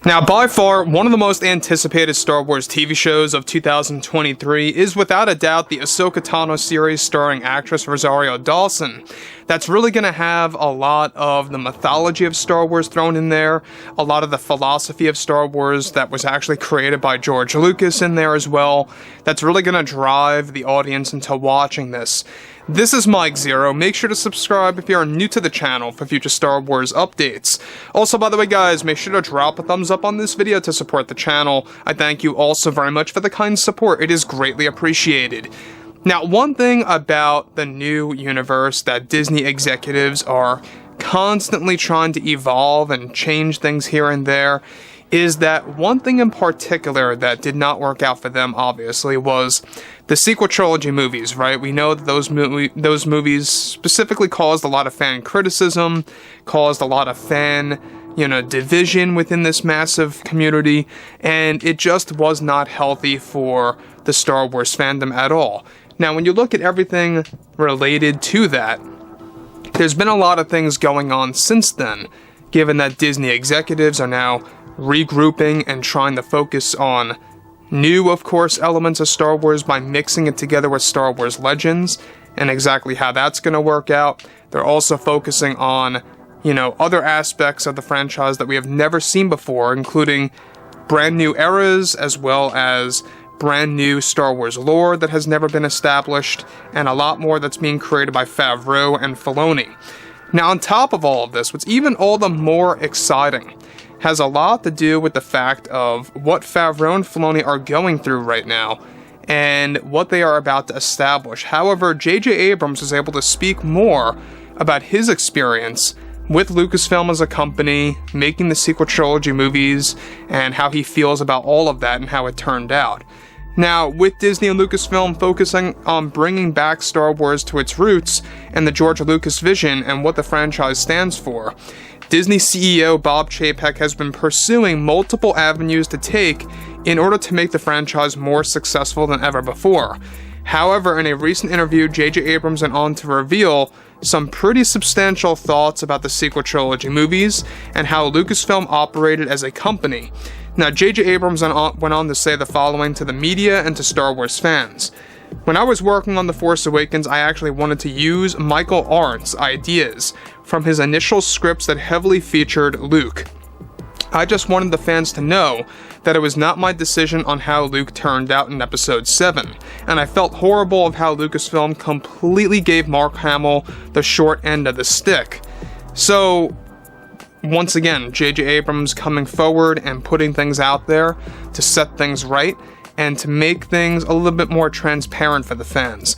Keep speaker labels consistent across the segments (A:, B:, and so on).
A: Now, by far, one of the most anticipated Star Wars TV shows of 2023 is without a doubt the Ahsoka Tano series starring actress Rosario Dawson. That's really going to have a lot of the mythology of Star Wars thrown in there, a lot of the philosophy of Star Wars that was actually created by George Lucas in there as well. That's really going to drive the audience into watching this. This is Mike Zero. Make sure to subscribe if you are new to the channel for future Star Wars updates. Also, by the way, guys, make sure to drop a thumbs up on this video to support the channel. I thank you all so very much for the kind support. It is greatly appreciated. Now, one thing about the new universe that Disney executives are constantly trying to evolve and change things here and there is that one thing in particular that did not work out for them, obviously, was the sequel trilogy movies, right? We know that those movies specifically caused a lot of fan criticism, caused a lot of fan, division within this massive community, and it just was not healthy for the Star Wars fandom at all. Now, when you look at everything related to that, there's been a lot of things going on since then, given that Disney executives are now regrouping and trying to focus on new, of course, elements of Star Wars by mixing it together with Star Wars Legends, and exactly how that's going to work out. They're also focusing on, other aspects of the franchise that we have never seen before, including brand new eras, as well as brand new Star Wars lore that has never been established, and a lot more that's being created by Favreau and Filoni. Now, on top of all of this, what's even all the more exciting has a lot to do with the fact of what Favreau and Filoni are going through right now, and what they are about to establish. However, J.J. Abrams was able to speak more about his experience with Lucasfilm as a company, making the sequel trilogy movies, and how he feels about all of that and how it turned out. Now, with Disney and Lucasfilm focusing on bringing back Star Wars to its roots and the George Lucas vision and what the franchise stands for, Disney CEO Bob Chapek has been pursuing multiple avenues to take in order to make the franchise more successful than ever before. However, in a recent interview, J.J. Abrams went on to reveal some pretty substantial thoughts about the sequel trilogy movies and how Lucasfilm operated as a company. Now, J.J. Abrams went on to say the following to the media and to Star Wars fans. When I was working on The Force Awakens, I actually wanted to use Michael Arndt's ideas from his initial scripts that heavily featured Luke. I just wanted the fans to know that it was not my decision on how Luke turned out in Episode 7, and I felt horrible of how Lucasfilm completely gave Mark Hamill the short end of the stick. So, once again, J.J. Abrams coming forward and putting things out there to set things right, and to make things a little bit more transparent for the fans.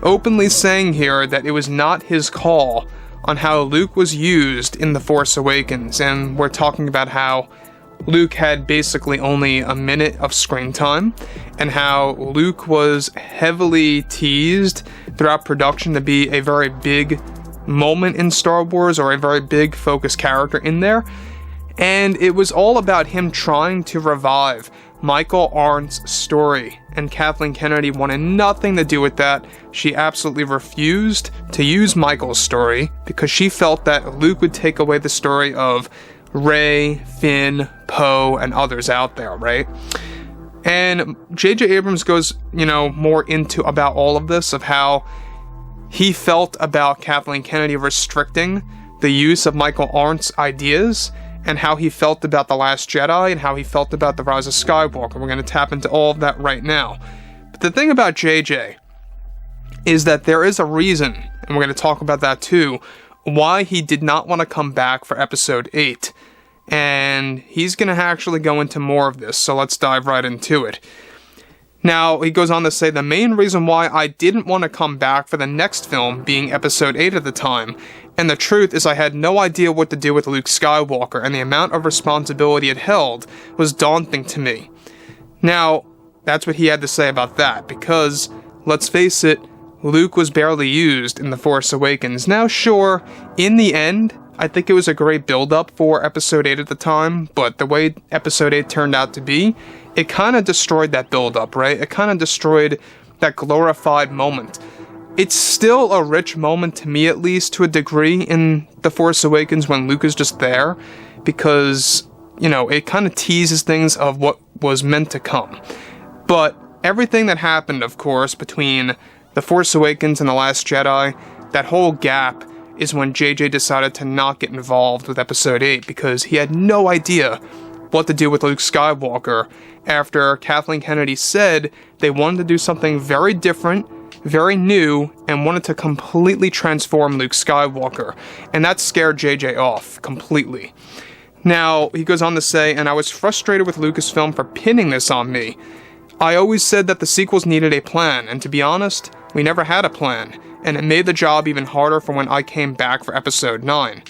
A: Openly saying here that it was not his call on how Luke was used in The Force Awakens, and we're talking about how Luke had basically only a minute of screen time, and how Luke was heavily teased throughout production to be a very big moment in Star Wars, or a very big focus character in there, and it was all about him trying to revive Michael Arndt's story, and Kathleen Kennedy wanted nothing to do with that. She absolutely refused to use Michael's story because she felt that Luke would take away the story of Rey, Finn, Poe, and others out there, right? And J.J. Abrams goes, more into about all of this, of how he felt about Kathleen Kennedy restricting the use of Michael Arndt's ideas, and how he felt about The Last Jedi, and how he felt about The Rise of Skywalker. We're going to tap into all of that right now. But the thing about JJ is that there is a reason, and we're going to talk about that too, why he did not want to come back for Episode 8. And he's going to actually go into more of this, so let's dive right into it. Now, he goes on to say, the main reason why I didn't want to come back for the next film, being Episode 8 at the time, and the truth is I had no idea what to do with Luke Skywalker, and the amount of responsibility it held was daunting to me. Now, that's what he had to say about that, because, let's face it, Luke was barely used in The Force Awakens. Now, sure, in the end, I think it was a great build-up for Episode 8 at the time, but the way Episode 8 turned out to be, it kind of destroyed that build-up, right? It kind of destroyed that glorified moment. It's still a rich moment, to me at least, to a degree, in The Force Awakens when Luke is just there, because it kind of teases things of what was meant to come. But everything that happened, of course, between The Force Awakens and The Last Jedi, that whole gap is when JJ decided to not get involved with Episode 8 because he had no idea what to do with Luke Skywalker after Kathleen Kennedy said they wanted to do something very different, very new, and wanted to completely transform Luke Skywalker. And that scared JJ off completely. Now, he goes on to say, and I was frustrated with Lucasfilm for pinning this on me. I always said that the sequels needed a plan, and to be honest, we never had a plan, and it made the job even harder for when I came back for Episode 9.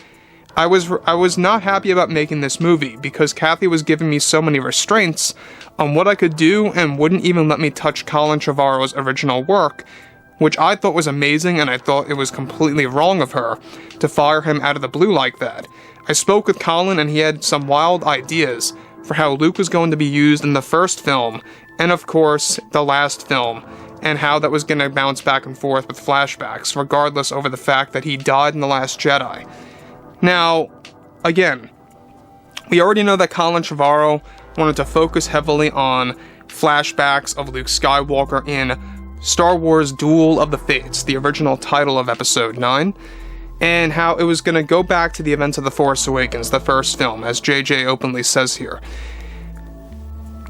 A: I was not happy about making this movie, because Kathy was giving me so many restraints on what I could do and wouldn't even let me touch Colin Trevorrow's original work, which I thought was amazing, and I thought it was completely wrong of her to fire him out of the blue like that. I spoke with Colin and he had some wild ideas for how Luke was going to be used in the first film, and of course, the last film, and how that was going to bounce back and forth with flashbacks, regardless over the fact that he died in The Last Jedi. Now, again, we already know that Colin Trevorrow wanted to focus heavily on flashbacks of Luke Skywalker in Star Wars Duel of the Fates, the original title of Episode 9, and how it was going to go back to the events of The Force Awakens, the first film, as JJ openly says here.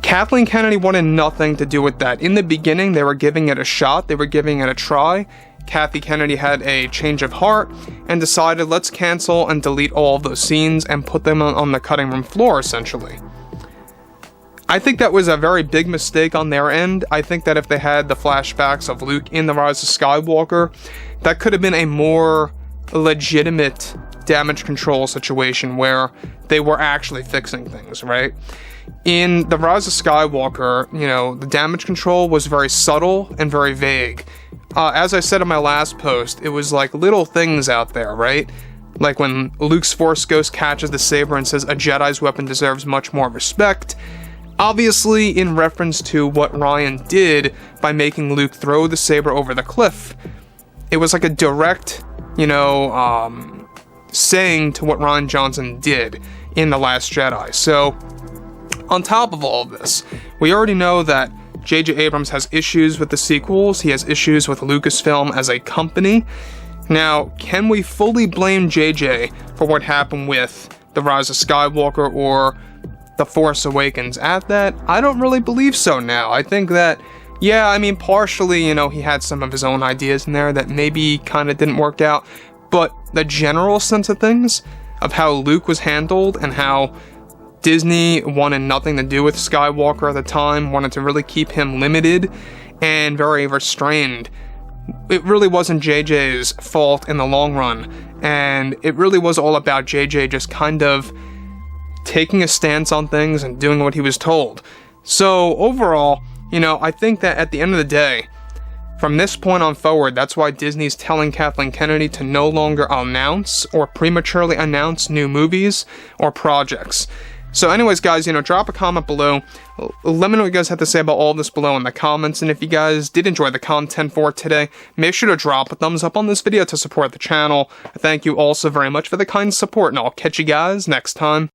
A: Kathleen Kennedy wanted nothing to do with that. In the beginning, they were giving it a shot, they were giving it a try. Kathy Kennedy had a change of heart and decided, let's cancel and delete all of those scenes and put them on the cutting room floor, essentially. I think that was a very big mistake on their end. I think that if they had the flashbacks of Luke in The Rise of Skywalker, that could have been a more legitimate damage control situation where they were actually fixing things, right? In The Rise of Skywalker, the damage control was very subtle and very vague. As I said in my last post, it was like little things out there, right? Like when Luke's Force Ghost catches the saber and says, a Jedi's weapon deserves much more respect. Obviously in reference to what Ryan did by making Luke throw the saber over the cliff. It was like a direct, saying to what Rian Johnson did in The Last Jedi. So, on top of all of this, we already know that J.J. Abrams has issues with the sequels, he has issues with Lucasfilm as a company. Now, can we fully blame J.J. for what happened with The Rise of Skywalker or The Force Awakens? At that, I don't really believe so now. I think that, partially, he had some of his own ideas in there that maybe kind of didn't work out, but the general sense of things, of how Luke was handled and how Disney wanted nothing to do with Skywalker at the time, wanted to really keep him limited and very restrained. It really wasn't JJ's fault in the long run, and it really was all about JJ just kind of taking a stance on things and doing what he was told. So overall, I think that at the end of the day, from this point on forward, that's why Disney's telling Kathleen Kennedy to no longer announce or prematurely announce new movies or projects. So anyways, guys, drop a comment below. Let me know what you guys have to say about all of this below in the comments. And if you guys did enjoy the content for today, make sure to drop a thumbs up on this video to support the channel. Thank you also very much for the kind support, and I'll catch you guys next time.